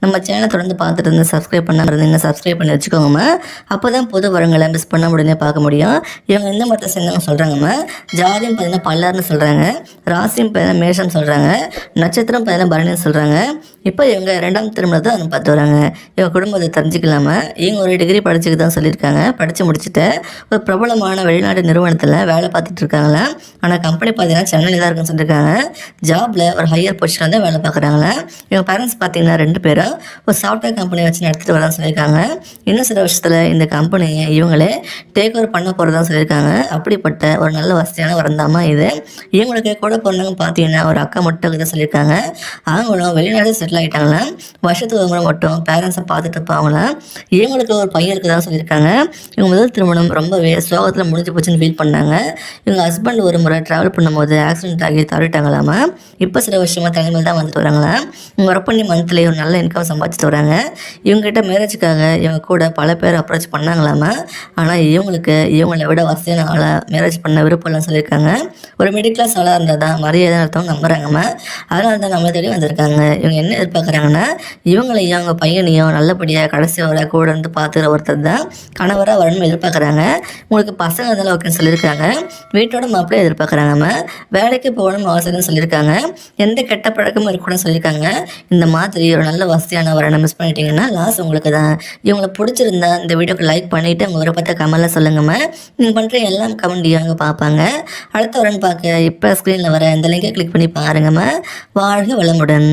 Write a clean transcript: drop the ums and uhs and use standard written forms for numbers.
நம்ம சேனலை தொடர்ந்து பார்த்துட்டு இருந்து சப்ஸ்கிரைப் பண்ணாமல் இருந்தீங்க சப்ஸ்கிரைப் பண்ணி வச்சுக்கோங்கம்மா. அப்போ தான் புது வரங்களை மிஸ் பண்ண உடனே பார்க்க முடியும். இவங்க எந்த மதத்தை சேர்ந்தவங்க சொல்கிறாங்கம்மா. ஜாதியும் பார்த்தீங்கன்னா பல்லார்னு சொல்கிறாங்க, ராசியும் பார்த்தீங்கன்னா மேஷம் சொல்கிறாங்க, நட்சத்திரம் பார்த்தீங்கன்னா பரணின்னு சொல்கிறாங்க. இப்போ இவங்க 2ஆம் திருமணத்தை அவங்க பார்த்து வராங்க. இவங்க குடும்பத்தை தெரிஞ்சுக்கலாமா. இவங்க ஒரு டிகிரி படிச்சுக்கு தான் சொல்லியிருக்காங்க. படித்து முடிச்சுட்டு ஒரு பிரபலமான வெளிநாட்டு நிறுவனத்தில் வேலை பார்த்துட்டு இருக்காங்களா. ஆனால் கம்பெனி பார்த்தீங்கன்னா சென்னையில் தான் இருக்குன்னு சொல்லியிருக்காங்க. ஜாபில் ஒரு ஹையர் பொசிஷனில் தான் வேலை பார்க்குறாங்களா. இவங்க பேரண்ட்ஸ் பார்த்தீங்கன்னா 2 பேரும் ஒரு சாஃப்ட்வேர் கம்பெனி வச்சு நடத்திட்டு வரதான் சொல்லியிருக்காங்க. இன்னும் சில வருஷத்தில் இந்த கம்பெனியை இவங்களே டேக் ஓவர் பண்ண போகிறதா சொல்லியிருக்காங்க. அப்படிப்பட்ட ஒரு நல்ல வசதியான வரந்தாமா இது. இவங்களுக்கு கூட பிறந்தவங்க பார்த்தீங்கன்னா ஒரு அக்கா மட்டும் இதை சொல்லியிருக்காங்க. அவங்களும் வெளிநாடு செட்டில் ஆகிட்டாங்களா. வருஷத்துக்கு ஒரு முறை மட்டும் பேரண்ட்ஸை பார்த்துட்டு இருப்பாங்களாம். இவங்களுக்கு ஒரு பையன் இருக்குதான் சொல்லியிருக்காங்க. இவங்க முதல் திருமணம் ரொம்பவே சோகத்தில் முடிஞ்சு போச்சுன்னு ஃபீல் பண்ணாங்க. இவங்க ஹஸ்பண்ட் ஒரு முறை ட்ராவல் பண்ணும்போது ஆக்சிடென்ட் ஆகி தவறிட்டாங்களாமா. இப்போ சில வருஷமாக தலைமையில் தான் வந்துட்டு வராங்களாம். இவங்க ஒர்க் பண்ணி மந்த்லி ஒரு நல்ல இன்கம் சம்பாதிச்சுட்டு வராங்க. இவங்ககிட்ட மேரேஜுக்காக இவங்க கூட பல பேர் அப்ரோச் பண்ணாங்களாமா. ஆனால் இவங்களை விட வசதியான ஆளை மேரேஜ் பண்ண விருப்பம் இல்லைன்னு சொல்லியிருக்காங்க. ஒரு மிடில் கிளாஸ் ஆளாக இருந்தால் தான் மரியாதை அர்த்தம் நம்புகிறாங்கம்மா. அதனால தான் நம்மளை தேடி வந்திருக்காங்க. இவங்க என்ன எதிர்பார்க்குறாங்கன்னா இவங்களையும் அவங்க பையனையும் நல்லபடியாக கடைசி வர கூட இருந்து பார்த்துக்கிற ஒருத்தர் தான் கணவராக வரணும்னு எதிர்பார்க்குறாங்க. உங்களுக்கு பசங்க இருந்தாலும் ஓகேன்னு சொல்லியிருக்காங்க. வீட்டோட மாப்பிள்ளையை எதிர்பார்க்குறாங்கம்மா. வேலைக்கு போகணும்னு அவசரம்னு சொல்லியிருக்காங்க. எந்த கெட்ட பழக்கமும் இருக்கக்கூடாதுன்னு சொல்லியிருக்காங்க. இந்த மாதிரி ஒரு நல்ல வசதியான வரனை மிஸ் பண்ணிட்டீங்கன்னா லாஸ் உங்களுக்கு தான். இவங்களை பிடிச்சிருந்தா இந்த வீடியோக்கு லைக் பண்ணிவிட்டு உங்கள் விருப்பத்தை கமெண்ட்டில் சொல்லுங்கம்மா. நீங்கள் பண்ணுற எல்லாம் கமெண்ட்டையும் அவங்க பார்ப்பாங்க. அடுத்த வரன்னு பார்க்க இப்போ ஸ்க்ரீனில் வர இந்த லிங்கை கிளிக் பண்ணி பாருங்கம்மா. வாழ்க வளமுடன்.